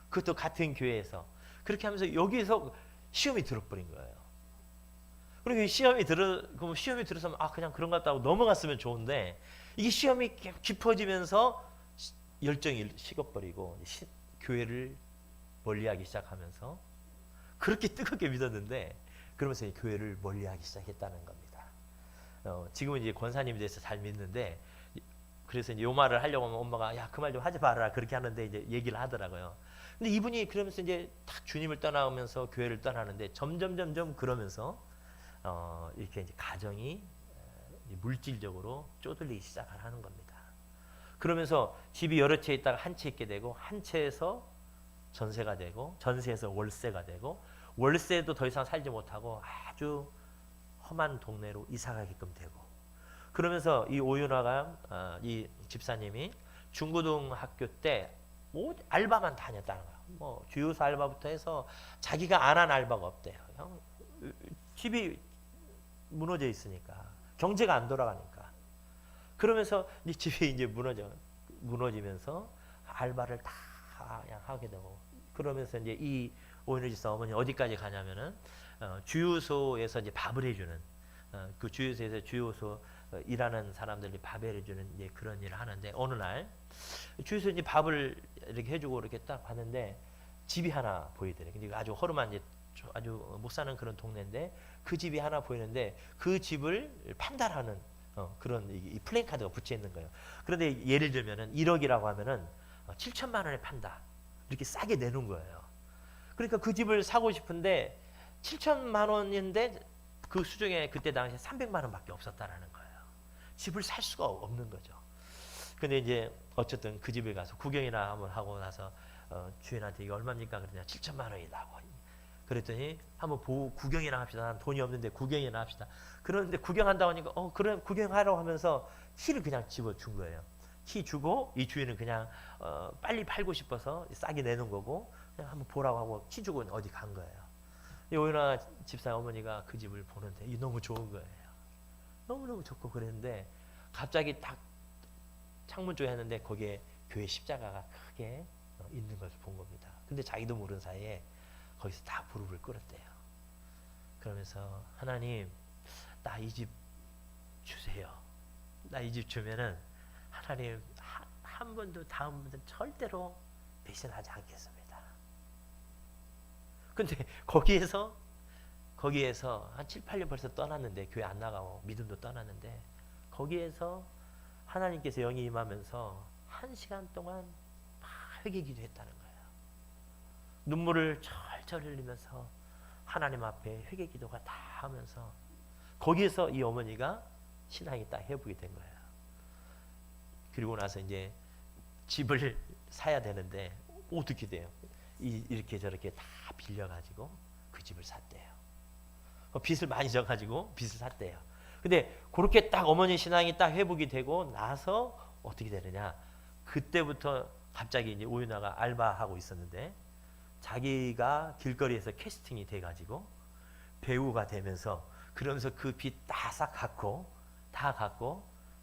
A: 그것도 같은 교회에서 그렇게 하면서 여기에서 시험이 들어버린 거예요. 그리고 시험이 들어서 그냥 그런 것 같다고 넘어갔으면 좋은데 이게 시험이 깊어지면서 열정이 식어버리고 교회를 멀리하기 시작하면서 그렇게 뜨겁게 믿었는데 그러면서 교회를 멀리하기 시작했다는 겁니다. 지금은 이제 권사님에 대해서 잘 믿는데 그래서 이제 요 말을 하려고 하면 엄마가 야 그 말 좀 하지 마라 그렇게 하는데 이제 얘기를 하더라고요. 근데 이분이 그러면서 이제 딱 주님을 떠나면서 교회를 떠나는데 점점 그러면서 이렇게 이제 가정이 물질적으로 쪼들리기 시작하는 겁니다. 그러면서 집이 여러 채 있다가 한 채 있게 되고 한 채에서 전세가 되고 전세에서 월세가 되고 월세도 더 이상 살지 못하고 아주 험한 동네로 이사 가게끔 되고 그러면서 이 오윤아가 이 집사님이 중고등학교 때 알바만 다녔다는 거예요. 뭐 주유소 알바부터 해서 자기가 안 한 알바가 없대요. 집이 무너져 있으니까 경제가 안 돌아가니까 그러면서 이 집이 이제 무너지면서 알바를 다 그냥 하게 되고 그러면서 이제 이 오윤아 집사 어머니 어디까지 가냐면은 주유소에서 이제 밥을 해주는 그 주유소 일하는 사람들이 밥을 해주는 이제 그런 일을 하는데 어느 날 주유소 이제 밥을 이렇게 해주고 이렇게 딱 봤는데 집이 하나 보이더래. 근데 아주 허름한 이제 아주 못 사는 그런 동네인데 그 집이 하나 보이는데 그 집을 판다라는 그런 이 플랜카드가 붙여 있는 거예요. 그런데 예를 들면은 1억이라고 하면은 7천만 원에 판다 이렇게 싸게 내는 거예요. 그러니까 그 집을 사고 싶은데 7천만 원인데 그 수중에 그때 당시에 300만 원밖에 없었다라는 거예요. 집을 살 수가 없는 거죠. 근데 이제 어쨌든 그 집에 가서 구경이나 한번 하고 나서 주인한테 이게 얼마입니까? 그러냐 7천만 원이라고. 그랬더니 한번 구경이나 합시다. 난 돈이 없는데 구경이나 합시다. 그런데 구경한다고 하니까 그래 구경하라고 하면서 키를 그냥 집어준 거예요. 키 주고 이 주인은 그냥 빨리 팔고 싶어서 싸게 내는 거고 그냥 한번 보라고 하고 키 주고 어디 간 거예요. 오윤아 집사 어머니가 그 집을 보는데 이게 너무 좋은 거예요. 너무너무 좋고 그랬는데 갑자기 딱 창문 쪽에 했는데 거기에 교회 십자가가 크게 있는 것을 본 겁니다. 근데 자기도 모르는 사이에 거기서 다 무릎을 꿇었대요. 그러면서 하나님 나 이 집 주세요. 나 이 집 주면은 하나님 한 번도 다음부터 절대로 배신하지 않겠습니다. 근데 거기에서 한 7, 8년 벌써 떠났는데 교회 안 나가고 믿음도 떠났는데 거기에서 하나님께서 영이 임하면서 1시간 동안 막 회개기도 했다는 거예요. 눈물을 철철 흘리면서 하나님 앞에 회개기도가 다 하면서 거기에서 이 어머니가 신앙이 딱 회복이 된 거예요. 그리고 나서 이제 집을 사야 되는데 어떻게 돼요? 이렇게 저렇게 다 빌려가지고 그 집을 샀대요. 빚을 많이 져가지고 빚을 샀대요. 근데 그렇게 딱 어머니 신앙이 딱 회복이 되고 나서 어떻게 되느냐? 그때부터 갑자기 이제 오윤아가 알바하고 있었는데 자기가 길거리에서 캐스팅이 돼가지고 배우가 되면서 그러면서 그 빚 다 갚고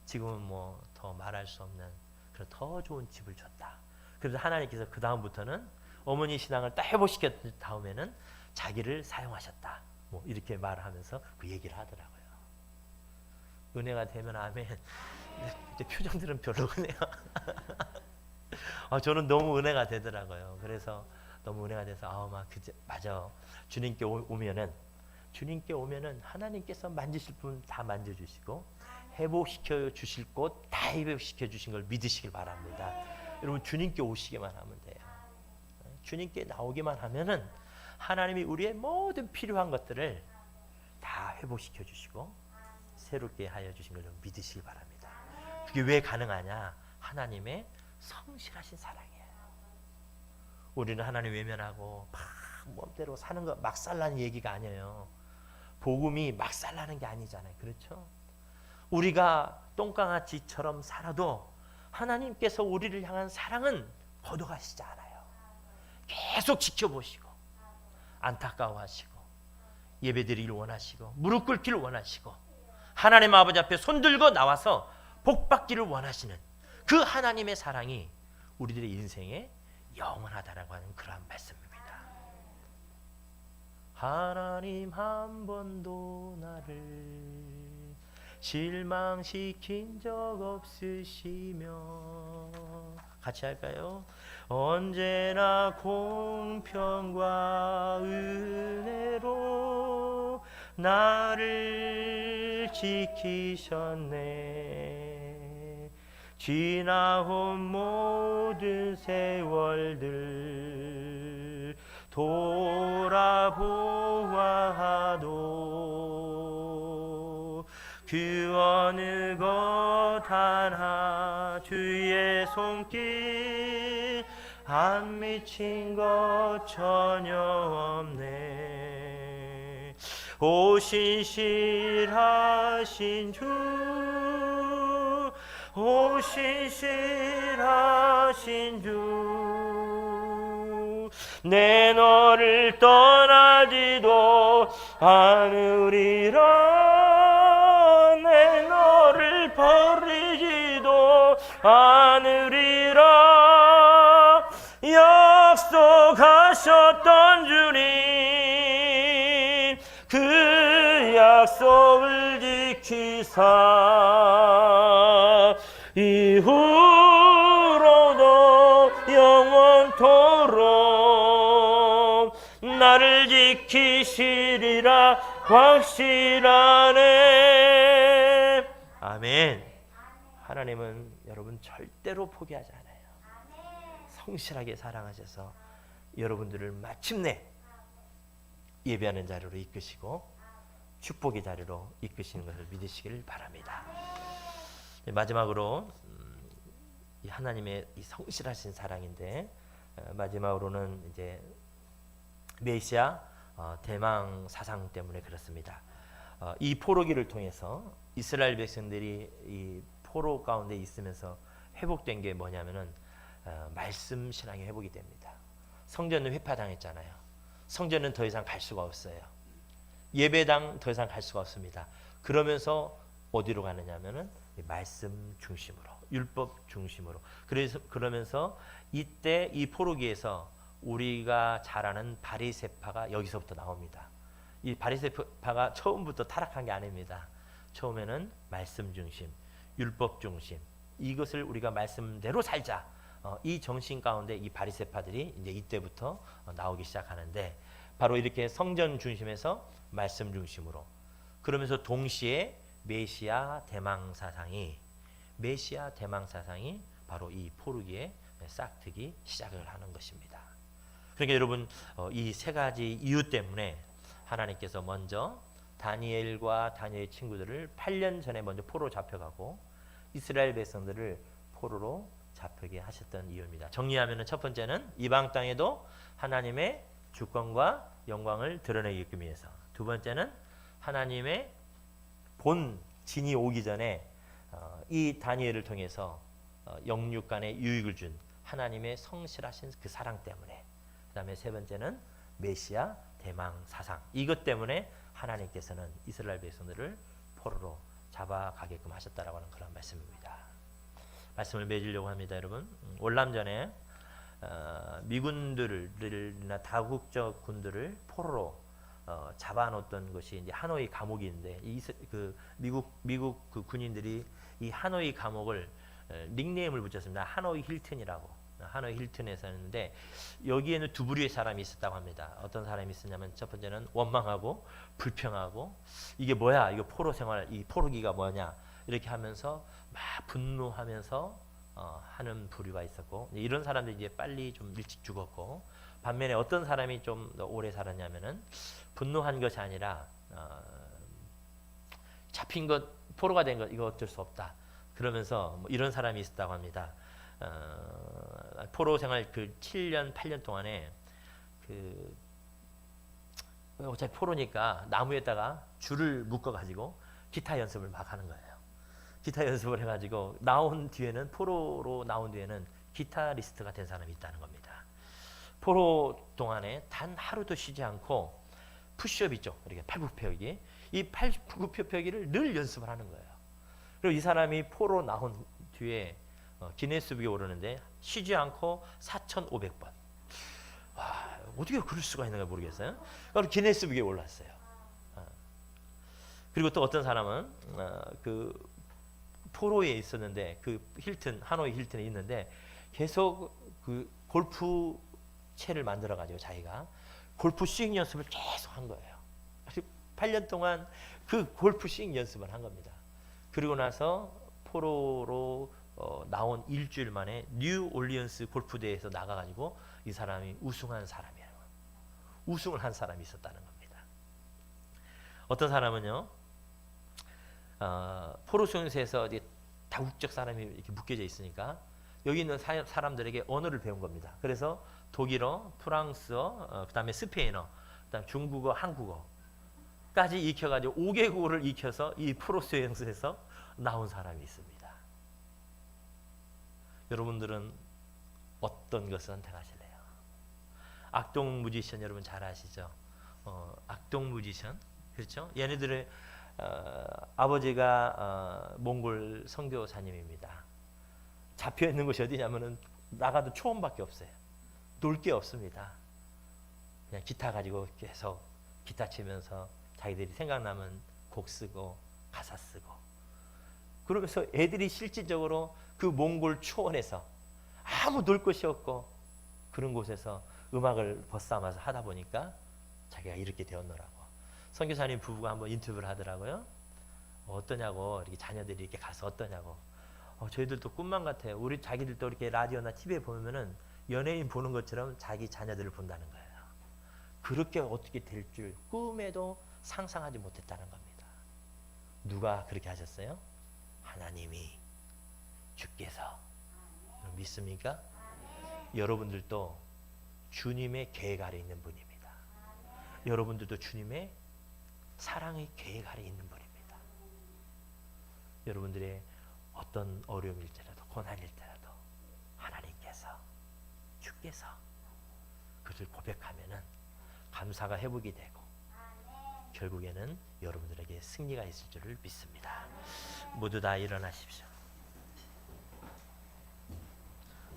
A: 지금은 뭐 더 말할 수 없는 그런 더 좋은 집을 줬다. 그래서 하나님께서 그 다음부터는 어머니 신앙을 딱 회복시켰던 다음에는 자기를 사용하셨다. 뭐 이렇게 말하면서 그 얘기를 하더라고요. 은혜가 되면 아멘. 근데 표정들은 별로 은혜가 저는 너무 은혜가 되더라고요. 그래서 너무 은혜가 돼서 맞아. 주님께 오면은 하나님께서 만지실 분 다 만져주시고 회복시켜 주실 곳 다 회복시켜 주신 걸 믿으시길 바랍니다. 여러분 주님께 오시기만 하면 돼요. 주님께 나오기만 하면은 하나님이 우리의 모든 필요한 것들을 다 회복시켜 주시고 새롭게 하여 주신 걸 믿으시기 바랍니다. 그게 왜 가능하냐? 하나님의 성실하신 사랑이에요. 우리는 하나님 외면하고 멋대로 사는 거 막 살라는 얘기가 아니에요. 복음이 막 살라는 게 아니잖아요. 그렇죠? 우리가 똥강아지처럼 살아도 하나님께서 우리를 향한 사랑은 거둬가시지 않아요. 계속 지켜보시고 안타까워하시고 예배드리기를 원하시고 무릎 꿇기를 원하시고 하나님 아버지 앞에 손들고 나와서 복받기를 원하시는 그 하나님의 사랑이 우리들의 인생에 영원하다라고 하는 그러한 말씀입니다. 하나님 한 번도 나를 실망시킨 적 없으시며 같이 할까요? 언제나 공평과 은혜로 나를 지키셨네. 지나온 모든 세월들 돌아보아도 그 어느 것 하나 주의 손길 안 미친 것 전혀 없네. 오 신실하신 주, 오 신실하신 주, 내 너를 떠나지도 않으리라. 내 너를 버리지도 않으리라. 약속하셨던 주님, 그 약속을 지키사 이후로도 영원토록 나를 지키시리라 확실하네. 아멘. 하나님은 여러분 절대로 포기하지 않아요. 성실하게 사랑하셔서 여러분들을 마침내 예배하는 자리로 이끄시고 축복의 자리로 이끄시는 것을 믿으시길 바랍니다. 마지막으로 이 하나님의 이 성실하신 사랑인데 마지막으로는 이제 메시아 대망 사상 때문에 그렇습니다. 이 포로기를 통해서 이스라엘 백성들이 이 포로 가운데 있으면서 회복된 게 뭐냐면은 말씀 신앙이 회복이 됩니다. 성전은 회파당했잖아요. 성전은 더 이상 갈 수가 없어요. 예배당 더 이상 갈 수가 없습니다. 그러면서 어디로 가느냐면은 말씀 중심으로, 율법 중심으로. 그러면서 이때 이 포로기에서 우리가 잘 아는 바리새파가 여기서부터 나옵니다. 이 바리새파가 처음부터 타락한 게 아닙니다. 처음에는 말씀 중심, 율법 중심, 이것을 우리가 말씀대로 살자. 이 정신 가운데 이 바리새파들이 이제 이때부터 나오기 시작하는데 바로 이렇게 성전 중심에서 말씀 중심으로 그러면서 동시에 메시아 대망 사상이 바로 이 포르기에 싹트기 시작을 하는 것입니다. 그러니까 여러분 이 세 가지 이유 때문에 하나님께서 먼저 다니엘과 다니엘 친구들을 8년 전에 먼저 포로 잡혀가고 이스라엘 백성들을 포로로 잡히게 하셨던 이유입니다. 정리하면은 첫 번째는 이방 땅에도 하나님의 주권과 영광을 드러내기 위해서, 두 번째는 하나님의 본 진이 오기 전에 이 다니엘을 통해서 영육 간의 유익을 준 하나님의 성실하신 그 사랑 때문에, 그 다음에 세 번째는 메시아 대망 사상, 이것 때문에 하나님께서는 이스라엘 백성들을 포로로 잡아가게끔 하셨다라고 하는 그런 말씀입니다. 말씀을 맺으려고 합니다. 여러분, 월남전에 미군들이나 다국적 군들을 포로로 잡아놓던 것이 이제 하노이 감옥인데, 미국 그 군인들이 이 하노이 감옥을 닉네임을 붙였습니다. 하노이 힐튼이라고. 하노이 힐튼에서 했는데, 여기에는 두 부류의 사람이 있었다고 합니다. 어떤 사람이 있었냐면, 첫 번째는 원망하고 불평하고, 이게 뭐야, 이거 포로 생활, 이 포로기가 뭐냐, 이렇게 하면서 막 분노하면서 하는 부류가 있었고, 이런 사람들이 이제 빨리 좀 일찍 죽었고, 반면에 어떤 사람이 좀 더 오래 살았냐면은, 분노한 것이 아니라 잡힌 것, 포로가 된 것, 이거 어쩔 수 없다, 그러면서 뭐 이런 사람이 있었다고 합니다. 포로 생활 그 7년 8년 동안에 어차피 포로니까 나무에다가 줄을 묶어 가지고 기타 연습을 막 하는 거예요. 기타 연습을 해가지고 나온 뒤에는, 포로로 나온 뒤에는 기타리스트가 된 사람이 있다는 겁니다. 포로 동안에 단 하루도 쉬지 않고 푸시업 있죠, 이렇게 팔굽혀펴기, 이 팔굽혀펴기를 늘 연습을 하는 거예요. 그리고 이 사람이 포로 나온 뒤에 기네스북에 오르는데 쉬지 않고 4,500번. 와, 어떻게 그럴 수가 있는가 모르겠어요. 그리고 기네스북에 올랐어요. 그리고 또 어떤 사람은 그 포로에 있었는데, 그 힐튼, 하노이 힐튼에 있는데 계속 그 골프 채를 만들어 가지고 자기가 골프 스윙 연습을 계속 한 거예요. 8년 동안 그 골프 스윙 연습을 한 겁니다. 그리고 나서 포로로 나온 일주일 만에 뉴 올리언스 골프 대회에서 나가 가지고 이 사람이 우승한 사람이에요. 우승을 한 사람이 있었다는 겁니다. 어떤 사람은요, 포로 수용소에서 다국적 사람이 이렇게 묶여져 있으니까 여기 있는 사람들에게 언어를 배운 겁니다. 그래서 독일어, 프랑스어, 그다음에 스페인어, 그다음 중국어, 한국어까지 익혀가지고 5개국어를 익혀서 이 포로 수용소에서 나온 사람이 있습니다. 여러분들은 어떤 것을 선택하실래요? 악동 뮤지션 여러분 잘 아시죠? 악동 뮤지션, 그렇죠? 얘네들의 아버지가 몽골 선교사님입니다. 잡혀 있는 곳이 어디냐면은 나가도 초원밖에 없어요. 놀 게 없습니다. 그냥 기타 가지고 계속 기타 치면서 자기들이 생각나면 곡 쓰고 가사 쓰고, 그러면서 애들이 실질적으로 그 몽골 초원에서 아무 놀 곳이 없고 그런 곳에서 음악을 벗삼아서 하다 보니까 자기가 이렇게 되었노라고. 선교사님 부부가 한번 인터뷰를 하더라고요. 어떠냐고, 이렇게 자녀들이 이렇게 가서 어떠냐고. 저희들도 꿈만 같아요. 우리 자기들도 이렇게 라디오나 TV에 보면은 연예인 보는 것처럼 자기 자녀들을 본다는 거예요. 그렇게 어떻게 될 줄 꿈에도 상상하지 못했다는 겁니다. 누가 그렇게 하셨어요? 하나님이, 주께서. 믿습니까? 여러분들도 주님의 계획 아래 있는 분입니다. 여러분들도 주님의 사랑의 계획 아래 있는 분입니다. 여러분들의 어떤 어려움일지라도, 고난일지라도 하나님께서, 주께서 그것을 고백하면은 감사가 회복이 되고 결국에는 여러분들에게 승리가 있을 줄을 믿습니다. 모두 다 일어나십시오.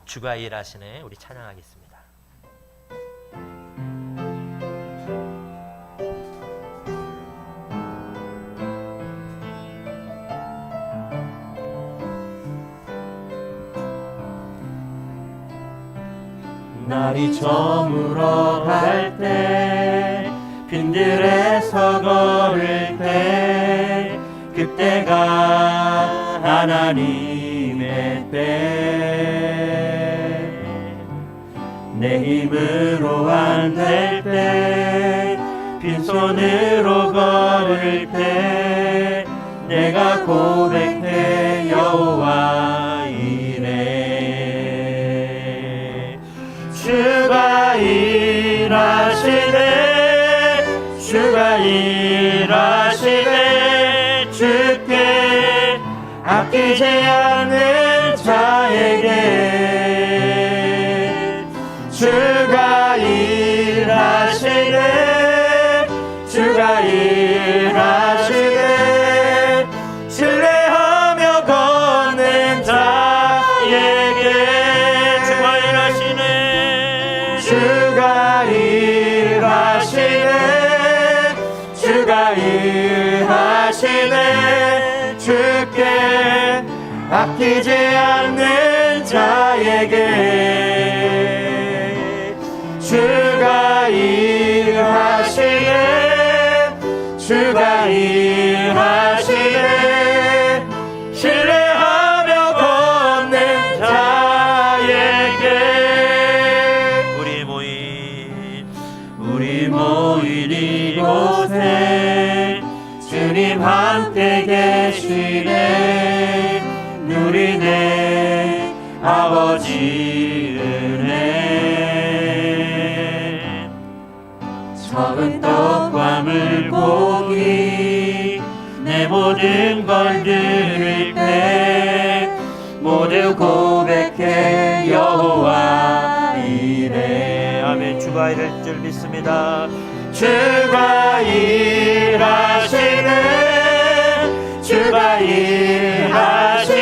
A: 주가 일하시네. 우리 찬양하겠습니다.
B: 날이 저물어 갈 때, 빈들에서 걸을 때, 그때가 하나님의 때. 내 힘으로 안 될 때, 빈손으로 걸을 때, 내가 고백해 여호와 이래. 일하시네. 주께 아끼지 않는 자에게 주가 일하시네. 주가 일하시네. 신뢰하며 걷는 자에게. 우리 모인 이곳에 주님 함께 계시네. 누리네 아버지 은혜. 적은 떡과 물고기 내 모든 걸 드릴 때 모두 고백해 여호와 이래.
A: 아멘. 주가 이를 줄 믿습니다.
B: 주가 일하시네. 주가 일하시네.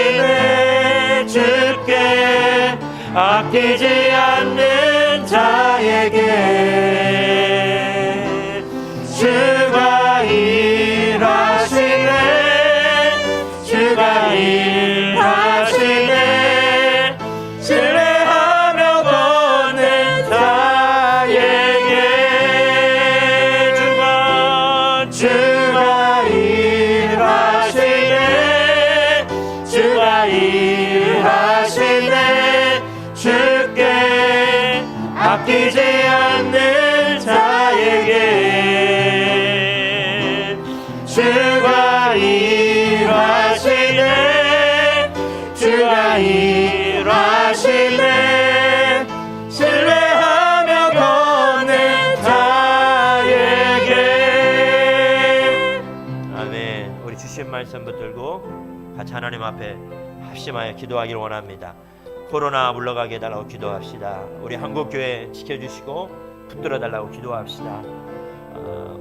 B: 주께 아끼지 않는 자에게 주가 일하시네. 주가 일하시네. 신뢰하며 걷는 자에게 주가 일하시네. 주가 일하시네. 주께 아끼지 않는 자에게 주가 일하시네. 주가 일하시네. 신뢰하며 걷는 자에게.
A: 아멘. 우리 주신 말씀 붙들고 같이 하나님 앞에 합심하여 기도하기를 원합니다. 코로나 물러가게 해달라고 기도합시다. 우리 한국교회 지켜주시고 붙들어 달라고 기도합시다.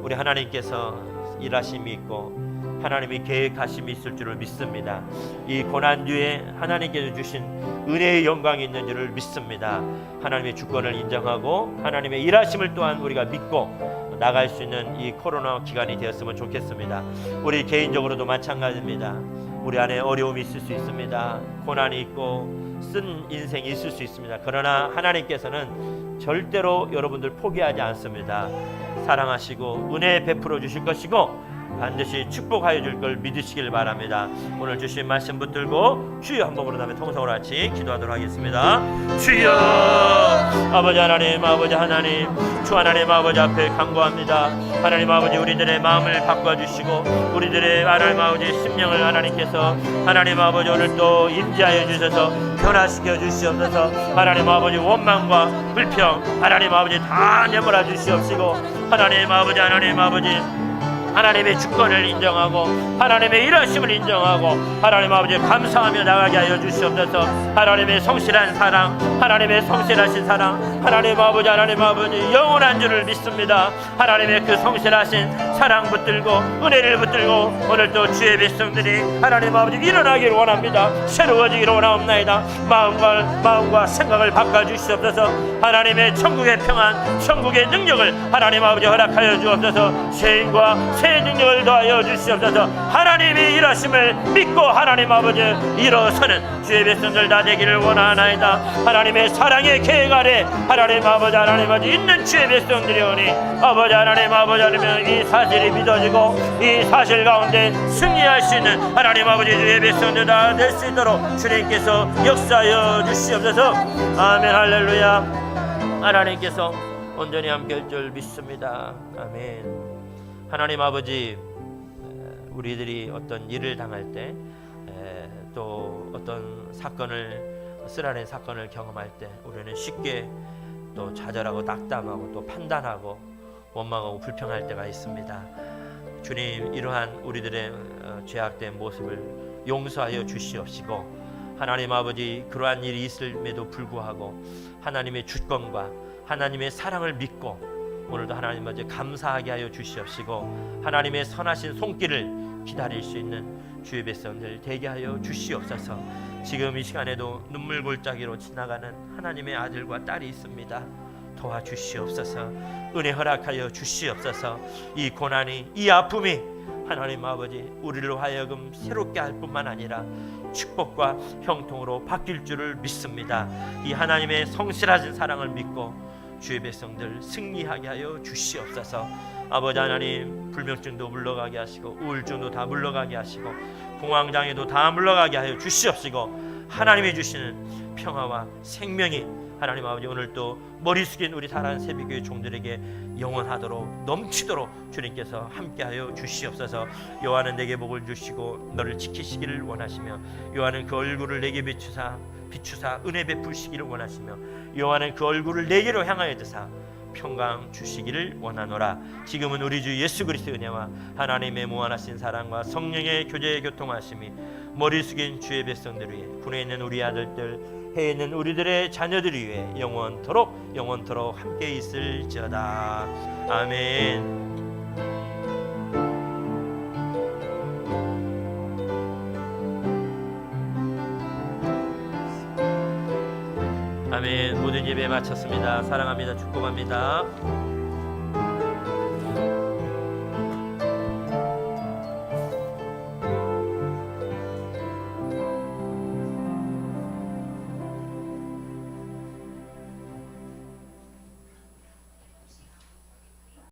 A: 우리 하나님께서 일하심이 있고 하나님이 계획하심이 있을 줄을 믿습니다. 이 고난 뒤에 하나님께서 주신 은혜의 영광이 있는 줄을 믿습니다. 하나님의 주권을 인정하고 하나님의 일하심을 또한 우리가 믿고 나갈 수 있는 이 코로나 기간이 되었으면 좋겠습니다. 우리 개인적으로도 마찬가지입니다. 우리 안에 어려움이 있을 수 있습니다. 고난이 있고 쓴 인생이 있을 수 있습니다. 그러나 하나님께서는 절대로 여러분들 포기하지 않습니다. 사랑하시고 은혜 베풀어 주실 것이고 반드시 축복하여 줄 걸 믿으시길 바랍니다. 오늘 주신 말씀 붙들고 주여 한 번으로 다음에 통성으로 같이 기도하도록 하겠습니다. 주여 아버지 하나님, 아버지 하나님, 주 하나님 아버지 앞에 간구합니다. 하나님 아버지, 우리들의 마음을 바꿔주시고 우리들의 하나님 아버지 심령을 하나님께서 하나님 아버지 오늘 또 임재하여 주셔서 변화시켜 주시옵소서. 하나님 아버지 원망과 불평 하나님 아버지 다 내몰아 주시옵시고 하나님 아버지, 하나님 아버지 하나님의 주권을 인정하고 하나님의 일하심을 인정하고 하나님 아버지 감사하며 나가게 하여 주시옵소서. 하나님의 성실한 사랑, 하나님의 성실하신 사랑, 하나님 아버지, 하나님 아버지 영원한 줄을 믿습니다. 하나님의 그 성실하신 사랑 붙들고 은혜를 붙들고 오늘도 주의 백성들이 하나님 아버지 일어나기를 원합니다. 새로워지기를 원하옵나이다. 마음과 생각을 바꿔주시옵소서. 하나님의 천국의 평안, 천국의 능력을 하나님 아버지 허락하여 주옵소서. 죄인과 새 능력을 더하여 주시옵소서. 하나님의 일하심을 믿고 하나님 아버지 일어서는 주의 백성들 다 되기를 원하나이다. 하나님의 사랑의 계획 아래 하나님 아버지, 하나님 아버지 있는 주의 백성들이 오니 아버지 하나님 아버지 하나님 이 사실이 믿어지고 이 사실 가운데 승리할 수 있는 하나님 아버지 주의 백성들 다 될 수 있도록 주님께서 역사하여 주시옵소서. 아멘. 할렐루야. 하나님께서 온전히 함께 할 줄 믿습니다. 아멘. 하나님 아버지, 우리들이 어떤 일을 당할 때 또 어떤 쓰라린 사건을 경험할 때 우리는 쉽게 또 좌절하고 낙담하고 또 판단하고 원망하고 불평할 때가 있습니다. 주님, 이러한 우리들의 죄악된 모습을 용서하여 주시옵시고 하나님 아버지, 그러한 일이 있음에도 불구하고 하나님의 주권과 하나님의 사랑을 믿고 오늘도 하나님 아버지 감사하게 하여 주시옵시고 하나님의 선하신 손길을 기다릴 수 있는 주의 백성들 되게 하여 주시옵소서. 지금 이 시간에도 눈물 골짜기로 지나가는 하나님의 아들과 딸이 있습니다. 도와주시옵소서. 은혜 허락하여 주시옵소서. 이 고난이, 이 아픔이 하나님 아버지 우리로 하여금 새롭게 할 뿐만 아니라 축복과 형통으로 바뀔 줄을 믿습니다. 이 하나님의 성실하신 사랑을 믿고 주의 백성들 승리하게 하여 주시옵소서. 아버지 하나님, 불면증도 물러가게 하시고 우울증도 다 물러가게 하시고 공황장애도 다 물러가게 하여 주시옵시고 하나님이 주시는 평화와 생명이 하나님 아버지 오늘 또 머리 숙인 우리 사랑하는 새벽교회 종들에게 영원하도록 넘치도록 주님께서 함께하여 주시옵소서. 여호와는 내게 복을 주시고 너를 지키시기를 원하시며 여호와는 그 얼굴을 내게 비추사 은혜 베푸시기를 원하시며 여호와는 그 얼굴을 내게로 향하여 드사 평강 주시기를 원하노라. 지금은 우리 주 예수 그리스도의 은혜와 하나님의 무한하신 사랑과 성령의 교제 교통하심이 머리 숙인 주의 백성들 위해 군에 있는 우리 아들들 해에 있는 우리들의 자녀들 위해 영원토록 함께 있을지어다. 아멘. 아멘. 모든 예배 마쳤습니다. 사랑합니다. 축복합니다.